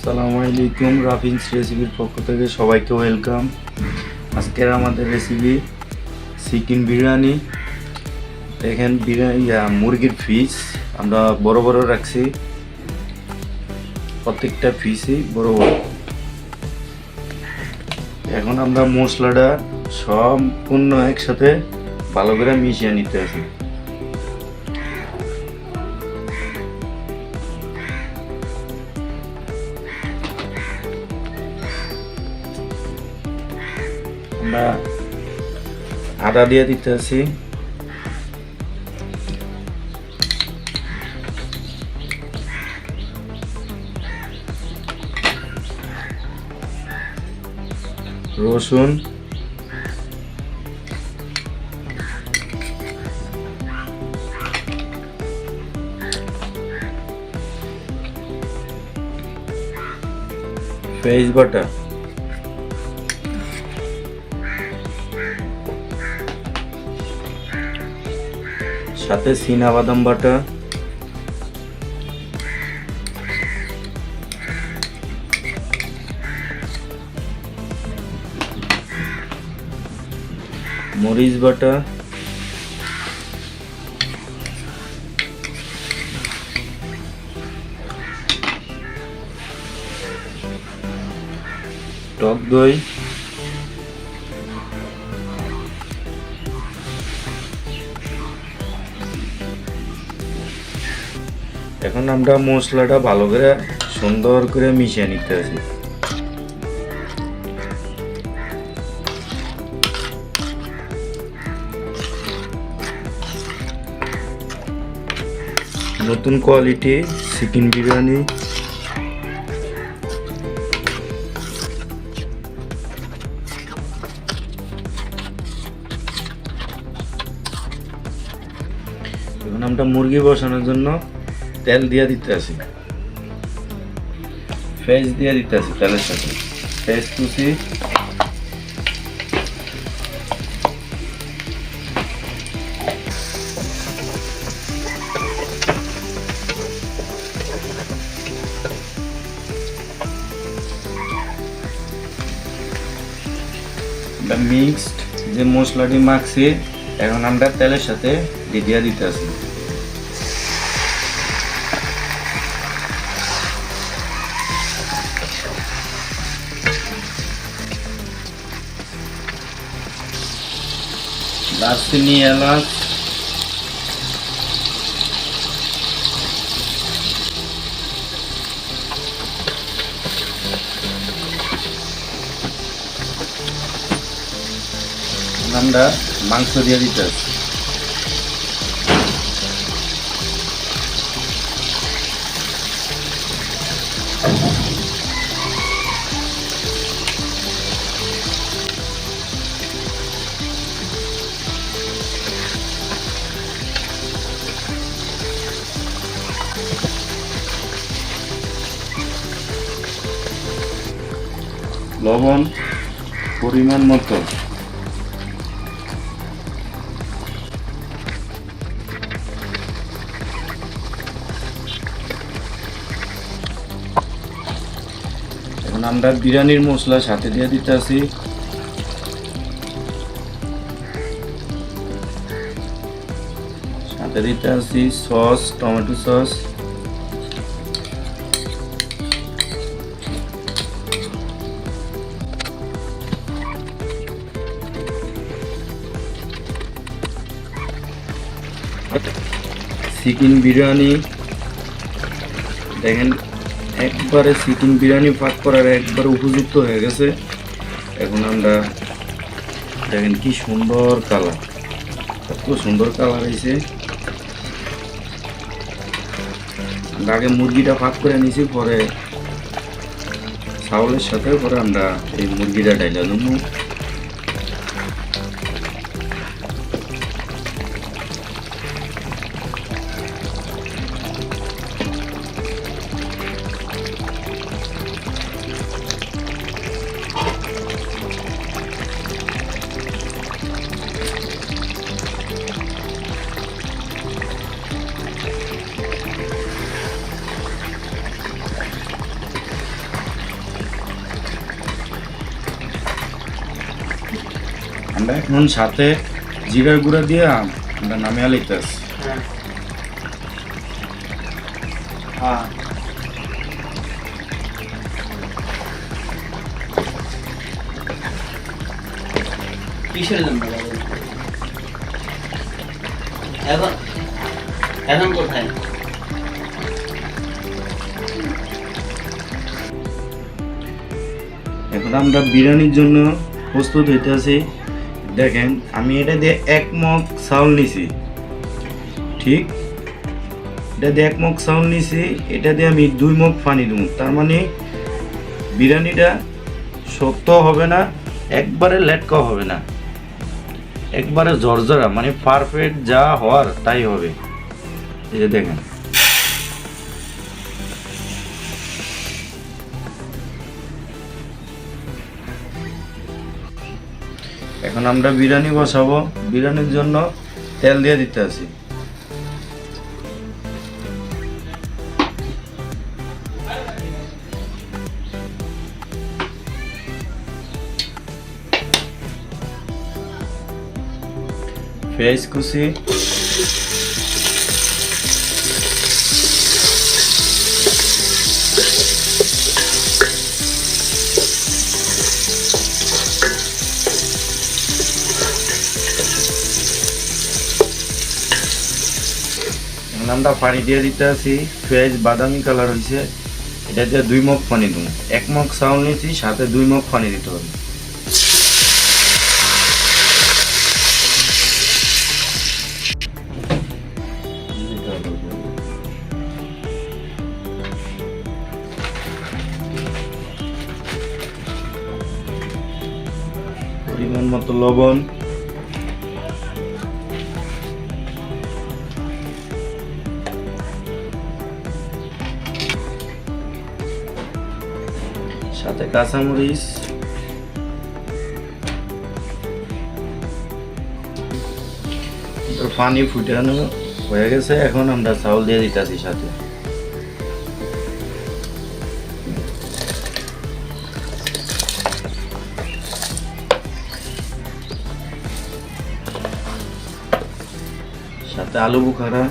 আসসালামু আলাইকুম, রাফিন্স রেসিপির পক্ষ থেকে সবাইকে ওয়েলকাম। আজকের আমাদের রেসিপি চিকেন বিরিয়ানি। দেখেন বিরিয়ানি মুরগির পিস আমরা বড় বড় রাখছি, প্রত্যেকটা পিসই বড় বড়। এখন আমরা মশলাটা সম্পূর্ণ একসাথে ভালো করে মিশিয়ে নিতে হবে। আমরা আদা দিয়ে দিতে আছি, রসুন, পেঁয়াজ বাটা, সাথে চীনাবাদাম বাটা, মরিচ বাটা, টক দই, এখন আমরা মশলাটা ভালো করে সুন্দর করে মিশিয়ে নিতে হবে। নতুন কোয়ালিটি চিকেন বিরিয়ানি। এখন আমরা মুরগি বসানোর জন্য তেল দিয়ে দিতে আছি, পেঁয়াজ দিয়ে দিতে আছি, তেলের সাথে পেঁয়াজ কুচি, মিক্সড যে মশলাটি মাখছি এখন আমরা তেলের সাথে দিয়ে দিতে আছি। দারচিনি, এলাচ, আমরা মাংস দিয়ে দিতে হবে। লবণ পরিমাণ মতো, এখন আমরা বিরিয়ানির মশলা সাথে দিয়ে দিতে আছি, সাথে দিতে আছি sauce, tomato sauce, chicken biryani. দেখেন একবারে চিকেন বিরিয়ানি পাক করার একবার উপযুক্ত হয়ে গেছে। এখন আমরা দেখেন কি সুন্দর কালার, কত সুন্দর কালার হয়েছে। আমরা আগে মুরগিটা পাক করে নিয়েছি, পরে চাউলের সাথে পরে আমরা এই মুরগিটা ডাইলা দেবো। আমরা এখন সাথে জিরার গুঁড়া দিয়ে আমরা নামিয়ে লইতেছি। কিসের জন্য এখন এখন কোথায়? এখন আমরা বিরিয়ানির জন্য প্রস্তুত হইতেছি। দেখেন আমি এটা দিয়ে 1 মগ চাউল নিছি, ঠিক এটা দিয়ে 1 মগ চাউল নিছি, এটা দিয়ে আমি 2 মগ পানি দেব। তার মানে বিরিয়ানিটা শক্ত হবে না, একবারে লেটকা হবে না, একবারে ঝরঝরা, মানে পারফেক্ট যা হওয়ার তাই হবে। এই যে দেখেন এখন আমরা বিরিয়ানি বসাবো। বিরিয়ানির জন্য তেল দিয়ে দিতে আছি। পেঁয়াজ কুচি, আমরা পানি দিয়ে দিতে আছি। পেঁয়াজ বাদামি কালার হয়েছে, এটা দিয়ে 2 মগ পানি দেবো। 1 মগ চাউল নিয়েছি, সাথে 2 মগ পানি দিতে হবে। পরিমাণ মতো লবণ, সাথে কাঁচামরিচ, পানি ফুটানো হয়ে গেছে। এখন আমরা চাউল দিয়ে দিতেছি সাথে। সাথে আলু বুখারা,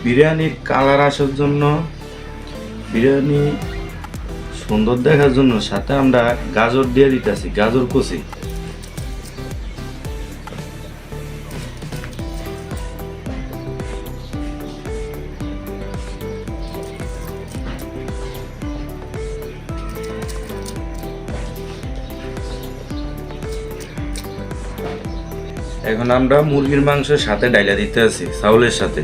বিরিয়ানির কালার আসার জন্য, বিরিয়ানি সুন্দর দেখার জন্য সাথে আমরা গাজর দিয়ে দিতেছি, গাজর কুচি। এখন আমরা মুরগির মাংসের সাথে ডাইলা দিতে আছি, চাউলের সাথে।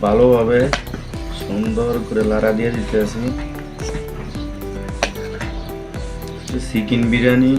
ভালোভাবে সুন্দর করে লাড়া দিয়ে দিতে আছি। চিকেন বিরিয়ানি,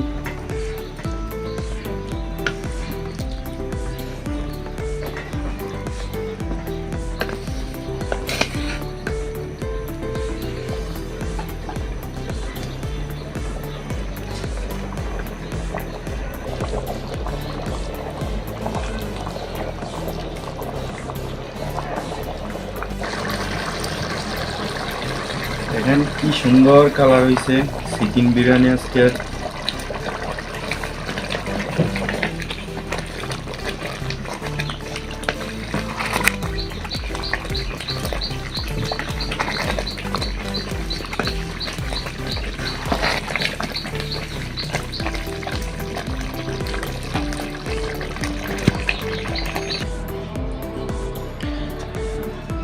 দেখেন কি সুন্দর কালার হয়েছে চিকেন বিরিয়ানি আজকে।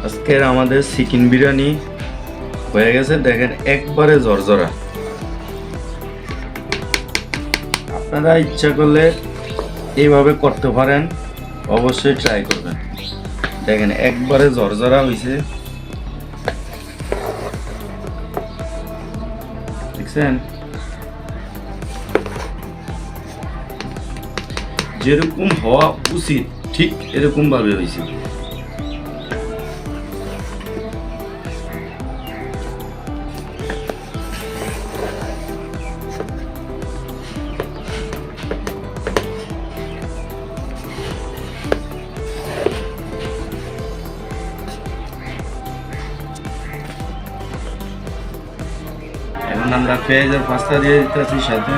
আজকের আমাদের চিকেন বিরিয়ানি হয়ে গেছে। দেখেন একবারে ঝরঝরা। আপনারা ইচ্ছা করলে এইভাবে করতে পারেন, অবশ্যই ট্রাই করবেন। দেখেন একবারে ঝরঝরা হয়েছে, দেখছেন? যেরকম হওয়া উচিত ঠিক এরকম ভাবে হয়েছে। আমরা পেঁয়াজের পাস্তা দিয়ে দিতেছি সাথে।